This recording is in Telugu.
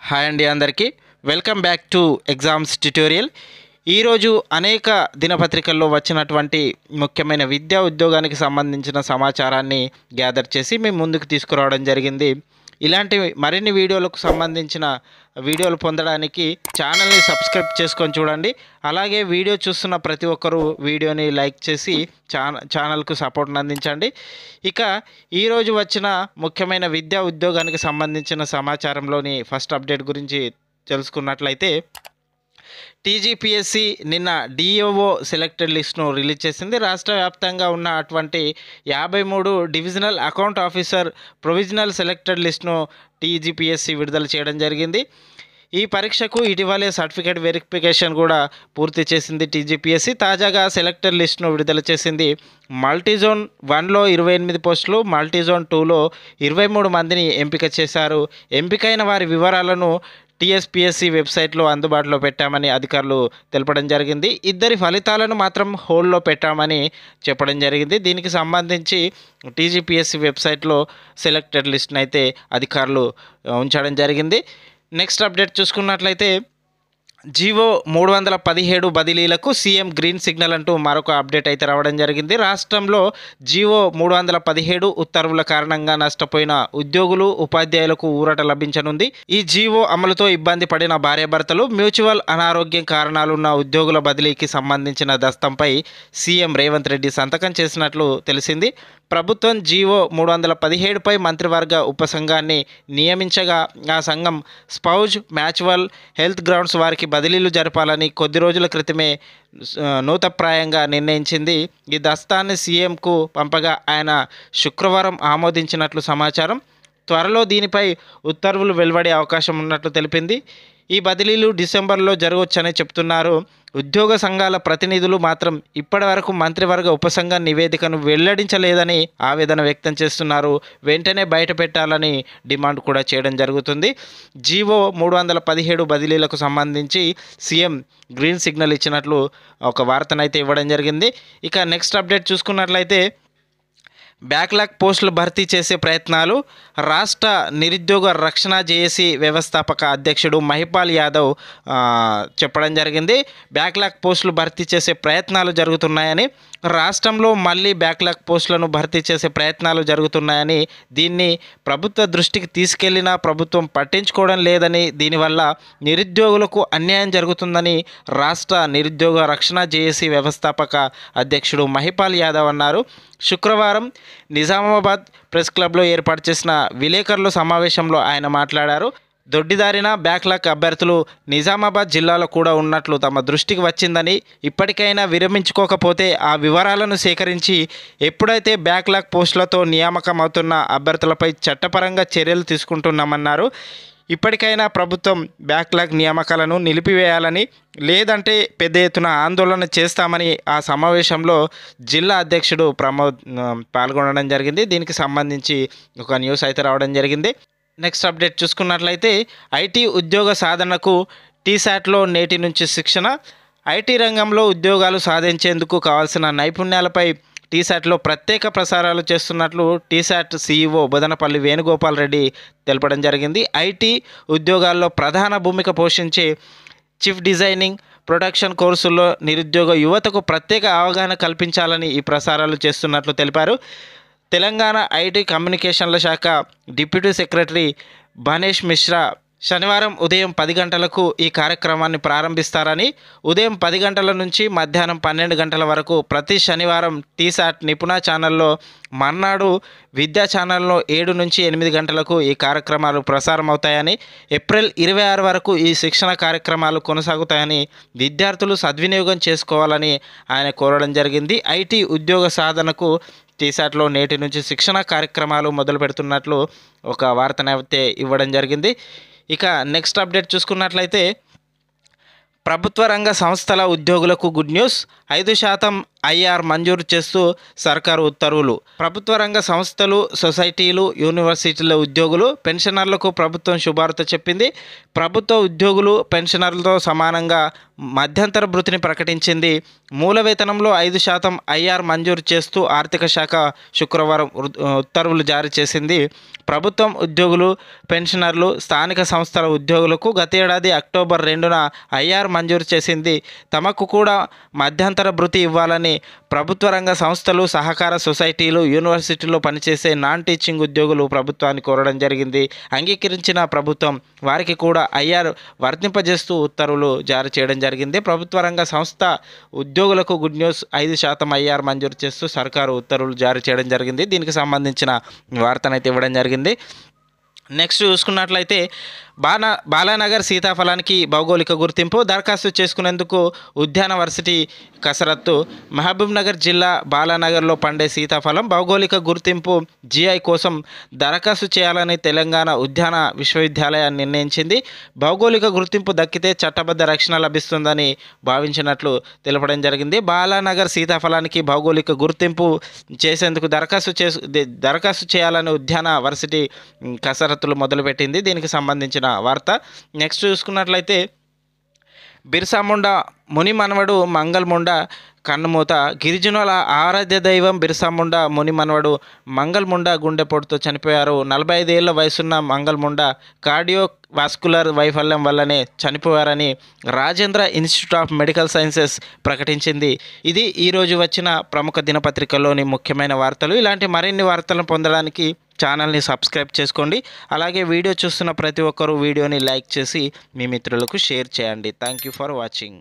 హాయ్ అండి అందరికీ welcome back to exams tutorial. ఈరోజు అనేక దినపత్రికల్లో వచ్చినటువంటి ముఖ్యమైన విద్యా ఉద్యోగానికి సంబంధించిన సమాచారాన్ని గ్యాదర్ చేసి మేము ముందుకు తీసుకురావడం జరిగింది. ఇలాంటి మరిన్ని వీడియోలకు సంబంధించిన వీడియోలు పొందడానికి ఛానల్ని సబ్స్క్రైబ్ చేసుకొని చూడండి. అలాగే వీడియో చూస్తున్న ప్రతి ఒక్కరూ వీడియోని లైక్ చేసి ఛానల్కు సపోర్ట్ని అందించండి. ఇక ఈరోజు వచ్చిన ముఖ్యమైన విద్యా ఉద్యోగానికి సంబంధించిన సమాచారంలోని ఫస్ట్ అప్డేట్ గురించి తెలుసుకున్నట్లయితే, టీజీపీఎస్సీ నిన్న డిఓఓ సెలెక్టెడ్ లిస్ట్ను రిలీజ్ చేసింది. రాష్ట్ర వ్యాప్తంగా ఉన్న అటువంటి 53 divisional account officer provisional selected లిస్ట్ను టీజీపీఎస్సీ విడుదల చేయడం జరిగింది. ఈ పరీక్షకు ఇటీవలే సర్టిఫికేట్ వెరిఫికేషన్ కూడా పూర్తి చేసింది టీజీపీఎస్సీ. తాజాగా సెలెక్టెడ్ లిస్ట్ను విడుదల చేసింది. మల్టీజోన్ 1లో 28 పోస్టులు, మల్టీజోన్ 2లో 23 మందిని ఎంపిక చేశారు. ఎంపికైన వారి వివరాలను టీఎస్పీఎస్సీ వెబ్సైట్లో అందుబాటులో పెట్టామని అధికారులు తెలపడం జరిగింది. ఇద్దరి ఫలితాలను మాత్రం హోల్డ్లో పెట్టామని చెప్పడం జరిగింది. దీనికి సంబంధించి టీజీపీఎస్సీ వెబ్సైట్లో సెలెక్టెడ్ లిస్ట్ని అయితే అధికారులు ఉంచడం జరిగింది. నెక్స్ట్ అప్డేట్ చూసుకున్నట్లయితే, జీవో 317 బదిలీలకు సీఎం గ్రీన్ సిగ్నల్ అంటూ మరొక అప్డేట్ అయితే రావడం జరిగింది. రాష్ట్రంలో జీవో 317 ఉత్తర్వుల కారణంగా నష్టపోయిన ఉద్యోగులు, ఉపాధ్యాయులకు ఊరట లభించనుంది. ఈ జీవో అమలుతో ఇబ్బంది పడిన భార్యాభర్తలు, మ్యూచువల్ అనారోగ్యం కారణాలున్న ఉద్యోగుల బదిలీకి సంబంధించిన దస్తంపై సీఎం రేవంత్ రెడ్డి సంతకం చేసినట్లు తెలిసింది. ప్రభుత్వం జీవో 317పై మంత్రివర్గ ఉపసంఘాన్ని నియమించగా ఆ సంఘం స్పౌజ్, మ్యాచువల్ హెల్త్ గ్రౌండ్స్ వారికి బదిలీలు జరపాలని కొద్ది రోజుల క్రితమే నూతప్రాయంగా నిర్ణయించింది. ఈ దస్తాన్ని సీఎంకు పంపగా ఆయన శుక్రవారం ఆమోదించినట్లు సమాచారం. త్వరలో దీనిపై ఉత్తర్వులు వెలువడే అవకాశం ఉన్నట్లు తెలిపింది. ఈ బదిలీలు డిసెంబర్లో జరగవచ్చని చెప్తున్నారు. ఉద్యోగ సంఘాల ప్రతినిధులు మాత్రం ఇప్పటివరకు మంత్రివర్గ ఉపసంఘ నివేదికను వెల్లడించలేదని ఆవేదన వ్యక్తం చేస్తున్నారు. వెంటనే బయట పెట్టాలని డిమాండ్ కూడా చేయడం జరుగుతుంది. జీవో 317 బదిలీలకు సంబంధించి సీఎం గ్రీన్ సిగ్నల్ ఇచ్చినట్లు ఒక వార్తనైతే ఇవ్వడం జరిగింది. ఇక నెక్స్ట్ అప్డేట్ చూసుకున్నట్లయితే, బ్యాక్లాగ్ పోస్టులు భర్తీ చేసే ప్రయత్నాలు. రాష్ట్ర నిరుద్యోగ రక్షణ జేఏసీ వ్యవస్థాపక అధ్యక్షుడు మహిపాల్ యాదవ్ చెప్పడం జరిగింది. బ్యాక్లాగ్ పోస్టులు భర్తీ చేసే ప్రయత్నాలు జరుగుతున్నాయని, రాష్ట్రంలో మళ్ళీ బ్యాక్లాగ్ పోస్టులను భర్తీ చేసే ప్రయత్నాలు జరుగుతున్నాయని, దీన్ని ప్రభుత్వ దృష్టికి తీసుకెళ్లినా ప్రభుత్వం పట్టించుకోవడం లేదని, దీనివల్ల నిరుద్యోగులకు అన్యాయం జరుగుతుందని రాష్ట్ర నిరుద్యోగ రక్షణ జేఏసీ వ్యవస్థాపక అధ్యక్షుడు మహిపాల్ యాదవ్ అన్నారు. శుక్రవారం నిజామాబాద్ ప్రెస్ క్లబ్లో ఏర్పాటు చేసిన విలేకరుల సమావేశంలో ఆయన మాట్లాడారు. దొడ్డిదారిన బ్యాక్లాగ్ అభ్యర్థులు నిజామాబాద్ జిల్లాలో కూడా ఉన్నట్లు తమ దృష్టికి వచ్చిందని, ఇప్పటికైనా విరమించుకోకపోతే ఆ వివరాలను సేకరించి ఎప్పుడైతే బ్యాక్లాగ్ పోస్టులతో నియామకం అవుతున్న అభ్యర్థులపై చట్టపరంగా చర్యలు తీసుకుంటున్నామన్నారు. ఇప్పటికైనా ప్రభుత్వం బ్యాక్లాగ్ నియామకాలను నిలిపివేయాలని, లేదంటే పెద్ద ఎత్తున ఆందోళన చేస్తామని ఆ సమావేశంలో జిల్లా అధ్యక్షుడు ప్రమోద్ పాల్గొనడం జరిగింది. దీనికి సంబంధించి ఒక న్యూస్ అయితే రావడం జరిగింది. నెక్స్ట్ అప్డేట్ చూసుకున్నట్లయితే, ఐటీ ఉద్యోగ సాధనకు టీశాట్లో నేటి నుంచి శిక్షణ. ఐటీ రంగంలో ఉద్యోగాలు సాధించేందుకు కావాల్సిన నైపుణ్యాలపై టీశాట్లో ప్రత్యేక ప్రసారాలు చేస్తున్నట్లు టీశాట్ సీఈఓ బొదనపల్లి వేణుగోపాల్ రెడ్డి తెలపడం జరిగింది. ఐటీ ఉద్యోగాల్లో ప్రధాన భూమిక పోషించే చిప్ డిజైనింగ్, ప్రొడక్షన్ కోర్సుల్లో నిరుద్యోగ యువతకు ప్రత్యేక అవగాహన కల్పించాలని ఈ ప్రసారాలు చేస్తున్నట్లు తెలిపారు. తెలంగాణ ఐటీ కమ్యూనికేషన్ల శాఖ డిప్యూటీ సెక్రటరీ బనేష్ మిశ్రా శనివారం ఉదయం 10 గంటలకు ఈ కార్యక్రమాన్ని ప్రారంభిస్తారని, ఉదయం 10 గంటల నుంచి మధ్యాహ్నం 12 గంటల వరకు ప్రతి శనివారం టీశాట్ నిపుణ ఛానల్లో, మర్నాడు విద్యా ఛానల్లో 7 నుంచి 8 గంటలకు ఈ కార్యక్రమాలు ప్రసారం అవుతాయని, ఏప్రిల్ 26 వరకు ఈ శిక్షణ కార్యక్రమాలు కొనసాగుతాయని విద్యార్థులు సద్వినియోగం చేసుకోవాలని ఆయన కోరడం జరిగింది. ఐటీ ఉద్యోగ సాధనకు టీశాట్లో నేటి నుంచి శిక్షణ కార్యక్రమాలు మొదలు పెడుతున్నట్లు ఒక వార్తనైతే ఇవ్వడం జరిగింది. ఇక నెక్స్ట్ అప్డేట్ చూసుకున్నట్లయితే, ప్రభుత్వ రంగ సంస్థల ఉద్యోగులకు గుడ్ న్యూస్. 5% ఐఆర్ మంజూరు చేస్తూ సర్కారు ఉత్తర్వులు. ప్రభుత్వ రంగ సంస్థలు, సొసైటీలు, యూనివర్సిటీల ఉద్యోగులు, పెన్షనర్లకు ప్రభుత్వం శుభార్త చెప్పింది. ప్రభుత్వ ఉద్యోగులు, పెన్షనర్లతో సమానంగా మధ్యంతర భృతిని ప్రకటించింది. మూల వేతనంలో 5% ఐఆర్ మంజూరు చేస్తూ ఆర్థిక శాఖ శుక్రవారం ఉత్తర్వులు జారీ చేసింది. ప్రభుత్వం ఉద్యోగులు, పెన్షనర్లు, స్థానిక సంస్థల ఉద్యోగులకు గత ఏడాది అక్టోబర్ 2న ఐఆర్ మంజూరు చేసింది. తమకు కూడా మధ్యంతర భృతి ఇవ్వాలని ప్రభుత్వ రంగ సంస్థలు, సహకార సొసైటీలు, యూనివర్సిటీల్లో పనిచేసే నాన్ టీచింగ్ ఉద్యోగులు ప్రభుత్వాన్ని కోరడం జరిగింది. అంగీకరించిన ప్రభుత్వం వారికి కూడా ఐఆర్ వర్తింపజేస్తూ ఉత్తర్వులు జారీ చేయడం జరిగింది. ప్రభుత్వ రంగ సంస్థ ఉద్యోగులకు గుడ్ న్యూస్, 5% ఐఆర్ మంజూరు చేస్తూ సర్కారు ఉత్తర్వులు జారీ చేయడం జరిగింది. దీనికి సంబంధించిన వార్తనైతే ఇవ్వడం జరిగింది. నెక్స్ట్ చూసుకున్నట్లయితే బాలానగర్ సీతాఫలానికి భౌగోళిక గుర్తింపు, దరఖాస్తు చేసుకునేందుకు ఉద్యాన వర్సిటీ కసరత్తు. మహబూబ్నగర్ జిల్లా బాలానగర్లో పండే సీతాఫలం భౌగోళిక గుర్తింపు జిఐ కోసం దరఖాస్తు చేయాలని తెలంగాణ ఉద్యాన విశ్వవిద్యాలయం నిర్ణయించింది. భౌగోళిక గుర్తింపు దక్కితే చట్టబద్ధ రక్షణ లభిస్తుందని భావించినట్లు తెలపడం జరిగింది. బాలానగర్ సీతాఫలానికి భౌగోళిక గుర్తింపు చేసేందుకు దరఖాస్తు చేయాలని ఉద్యాన వర్సిటీ కసరత్తులు మొదలుపెట్టింది. దీనికి సంబంధించిన వార్త. నెక్స్ట్ చూసుకున్నట్లయితే బిర్సా ముండా ముని మనవడు మంగల్ ముండా కన్నుమూత. గిరిజనుల ఆరాధ్య దైవం బిర్సా ముండా ముని మనవడు మంగల్ ముండా గుండెపోటుతో చనిపోయారు. 45 ఏళ్ల వయసున్న మంగల్ ముండా కార్డియో వాస్కులర్ వైఫల్యం వల్లనే చనిపోయారని Rajendra institute of medical sciences ప్రకటించింది. ఇది ఈరోజు వచ్చిన ప్రముఖ దినపత్రికల్లోని ముఖ్యమైన వార్తలు. ఇలాంటి మరిన్ని వార్తలను పొందడానికి ఛానల్ని సబ్స్క్రైబ్ చేసుకోండి. అలాగే వీడియో చూస్తున్న ప్రతి ఒక్కరూ వీడియోని లైక్ చేసి మీ మిత్రులకు షేర్ చేయండి. Thank you for watching.